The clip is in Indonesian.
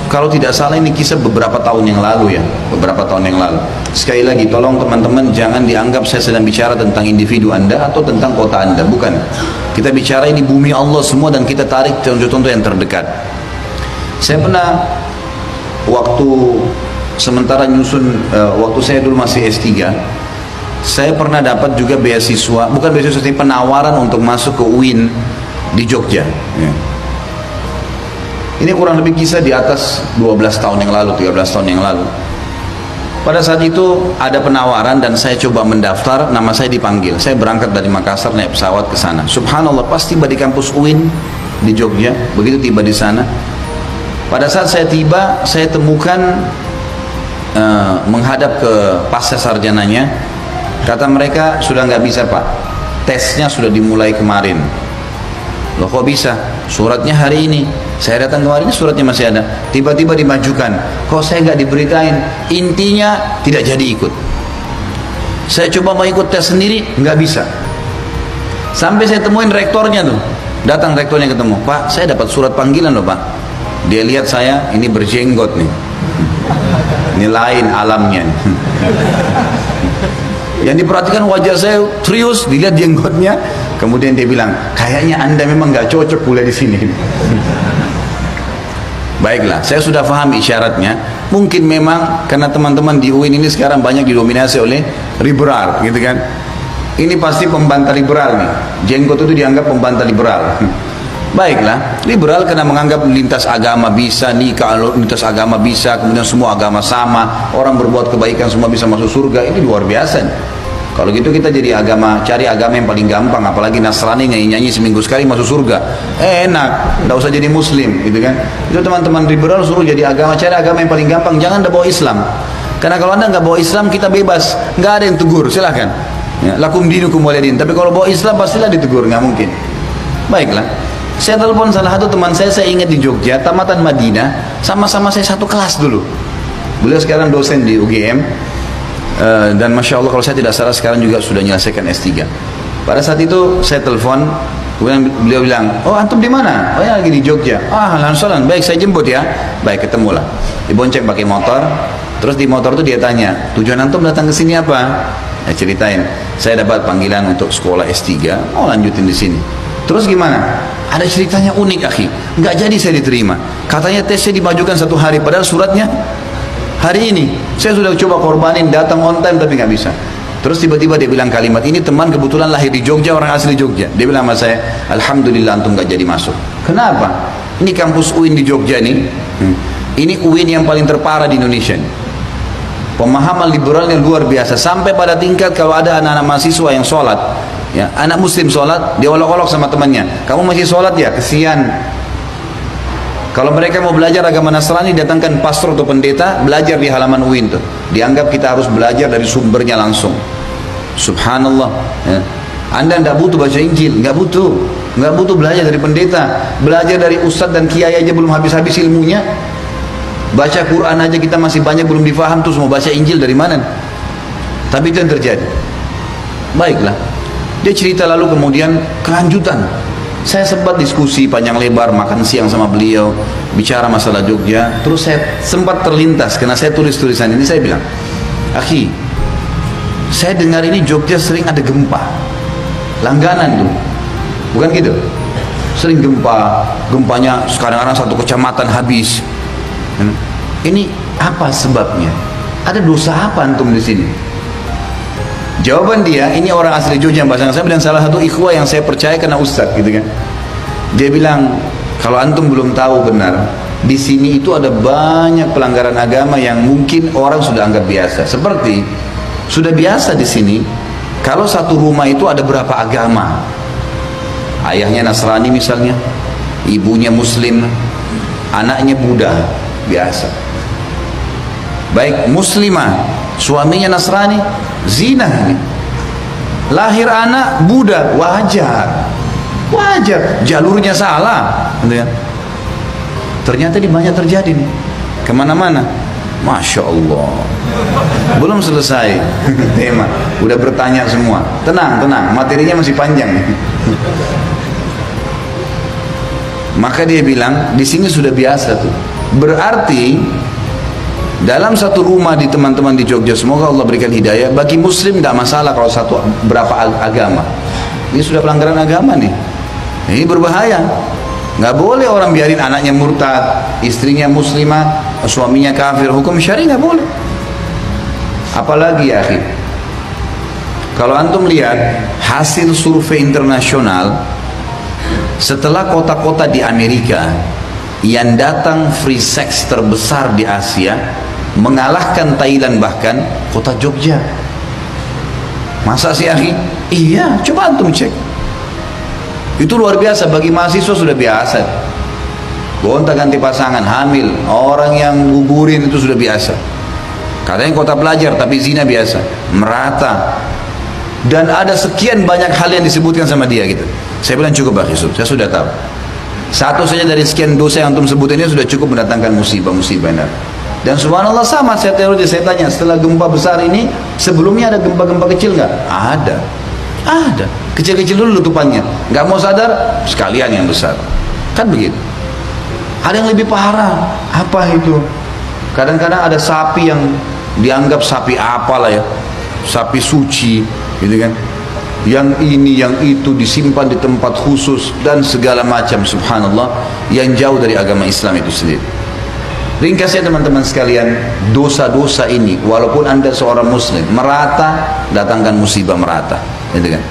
kalau tidak salah ini kisah beberapa tahun yang lalu ya, beberapa tahun yang lalu. Sekali lagi tolong teman-teman jangan dianggap saya sedang bicara tentang individu Anda atau tentang kota Anda, bukan. Kita bicara ini bumi Allah semua dan kita tarik contoh-contoh yang terdekat. Saya pernah waktu sementara nyusun, waktu saya dulu masih S3, saya pernah dapat juga beasiswa, bukan beasiswa, tapi penawaran untuk masuk ke UIN di Jogja. Ya. Ini kurang lebih kisah di atas 12 tahun yang lalu, 13 tahun yang lalu. Pada saat itu ada penawaran dan saya coba mendaftar, nama saya dipanggil. Saya berangkat dari Makassar naik pesawat ke sana. Subhanallah, pas tiba di kampus UIN di Jogja, begitu tiba di sana, pada saat saya tiba, saya temukan menghadap ke pasca sarjananya, kata mereka sudah nggak bisa Pak, tesnya sudah dimulai kemarin. Loh kok bisa? Suratnya hari ini. Saya datang kemarin, suratnya masih ada. Tiba-tiba dimajukan. Kok saya nggak diberitain? Intinya tidak jadi ikut. Saya coba mau ikut tes sendiri, nggak bisa. Sampai saya temuin rektornya tuh. Datang rektornya ketemu. Pak, saya dapat surat panggilan loh Pak. Dia lihat saya, ini berjenggot nih. Ini lain alamnya nih. Yang diperhatikan wajah saya serius, dilihat jenggotnya, kemudian dia bilang, kayaknya Anda memang nggak cocok kuliah di sini. Baiklah, saya sudah paham isyaratnya. Mungkin memang karena teman-teman di UIN ini sekarang banyak didominasi oleh liberal, gitu kan? Ini pasti pembantah liberal nih. Jenggot itu dianggap pembantah liberal. Baiklah, liberal karena menganggap lintas agama bisa, nikah lintas agama bisa, kemudian semua agama sama, orang berbuat kebaikan semua bisa masuk surga. Ini luar biasa nih. Kalau gitu kita jadi agama, cari agama yang paling gampang, apalagi Nasrani nyanyi-nyanyi seminggu sekali masuk surga. Enak, nggak usah jadi muslim, gitu kan. Itu teman-teman liberal suruh jadi agama, cari agama yang paling gampang, jangan anda bawa Islam. Karena kalau anda nggak bawa Islam, kita bebas, nggak ada yang tegur, silahkan. Ya, lakum dinukum waliyadin. Tapi kalau bawa Islam pastilah ditegur, nggak mungkin. Baiklah. Saya telepon salah satu teman saya ingat di Jogja, tamatan Madinah, sama-sama saya satu kelas dulu. Beliau sekarang dosen di UGM, dan Masya Allah kalau saya tidak salah sekarang juga sudah menyelesaikan S3. Pada saat itu saya telepon, kemudian beliau bilang, oh antum di mana? Oh ya lagi di Jogja. Ah langsung, baik saya jemput ya. Baik ketemulah. Dibonceng pakai motor, terus di motor itu dia tanya, tujuan antum datang ke sini apa? Saya ceritain, saya dapat panggilan untuk sekolah S3, mau lanjutin di sini. Terus gimana? Ada ceritanya unik akhi, nggak jadi saya diterima. Katanya tesnya dimajukan 1 hari, padahal suratnya hari ini. Saya sudah coba korbanin, datang on time tapi nggak bisa. Terus tiba-tiba dia bilang kalimat ini, teman kebetulan lahir di Jogja, orang asli Jogja. Dia bilang sama saya, alhamdulillah antum nggak jadi masuk. Kenapa? Ini kampus UIN di Jogja nih. Ini UIN yang paling terparah di Indonesia. Pemahaman liberalnya luar biasa, sampai pada tingkat kalau ada anak-anak mahasiswa yang sholat, ya, anak muslim sholat, dia olok-olok sama temannya, kamu masih sholat ya, kesian. Kalau mereka mau belajar agama Nasrani, datangkan pastor atau pendeta, belajar di halaman UIN tuh. Dianggap kita harus belajar dari sumbernya langsung. Subhanallah. Ya. Anda tidak butuh baca Injil, nggak butuh belajar dari pendeta, belajar dari ustadz dan kiai aja belum habis-habis ilmunya. Baca Quran aja kita masih banyak belum difaham, terus mau baca Injil dari mana? Tapi itu yang terjadi. Baiklah. Dia cerita lalu kemudian kelanjutan. Saya sempat diskusi panjang lebar, makan siang sama beliau, bicara masalah Jogja. Terus saya sempat terlintas, karena saya tulis tulisan ini, saya bilang, akhi, saya dengar ini Jogja sering ada gempa, langganan tuh, bukan gitu? Sering gempa, gempanya kadang-kadang 1 kecamatan habis. Ini apa sebabnya? Ada dosa apa antum di sini? Jawaban dia, ini orang asli Jogja bahasa saya, dan salah satu ikhwah yang saya percaya karena ustadz gitu kan. Dia bilang, kalau antum belum tahu benar, di sini itu ada banyak pelanggaran agama yang mungkin orang sudah anggap biasa. Seperti sudah biasa di sini, kalau satu rumah itu ada berapa agama. Ayahnya Nasrani misalnya, ibunya Muslim, anaknya Buddha, biasa. Baik muslimah, suaminya Nasrani, zina ini. Lahir anak Buddha, wajar, jalurnya salah, ternyata di banyak terjadi nih, kemana-mana. Masya Allah, belum selesai tema, udah bertanya semua. Tenang, materinya masih panjang nih. Maka dia bilang, di sini sudah biasa tuh. Berarti dalam satu rumah di teman-teman di Jogja, semoga Allah berikan hidayah, bagi muslim tidak masalah kalau satu berapa agama. Ini sudah pelanggaran agama nih. Ini berbahaya. Nggak boleh orang biarin anaknya murtad, istrinya muslimah, suaminya kafir, hukum syari nggak boleh. Apalagi ya akhi, kalau antum lihat hasil survei internasional, setelah kota-kota di Amerika yang datang free sex terbesar di Asia, mengalahkan Thailand, bahkan kota Jogja. Masa sih akhi? Iya, coba antum cek. Itu luar biasa, bagi mahasiswa sudah biasa. Gonta ganti pasangan, hamil, orang yang gugurin itu sudah biasa. Katanya kota pelajar, tapi zina biasa, merata. Dan ada sekian banyak hal yang disebutkan sama dia gitu. Saya bilang cukup Pak Yusuf, saya sudah tahu. Satu saja dari sekian dosa yang antum sebutin ini sudah cukup mendatangkan musibah-musibah. Dan subhanallah sama, saya tanya, setelah gempa besar ini, sebelumnya ada gempa-gempa kecil nggak? Ada. Ada. Kecil-kecil dulu letupannya. Nggak mau sadar, sekalian yang besar. Kan begitu. Ada yang lebih parah. Apa itu? Kadang-kadang ada sapi yang dianggap sapi apalah ya, sapi suci, gitu kan? Yang ini, yang itu disimpan di tempat khusus dan segala macam, subhanallah, yang jauh dari agama Islam itu sendiri. Ringkasnya teman-teman sekalian, dosa-dosa ini walaupun anda seorang muslim, merata, datangkan musibah merata, gitu kan?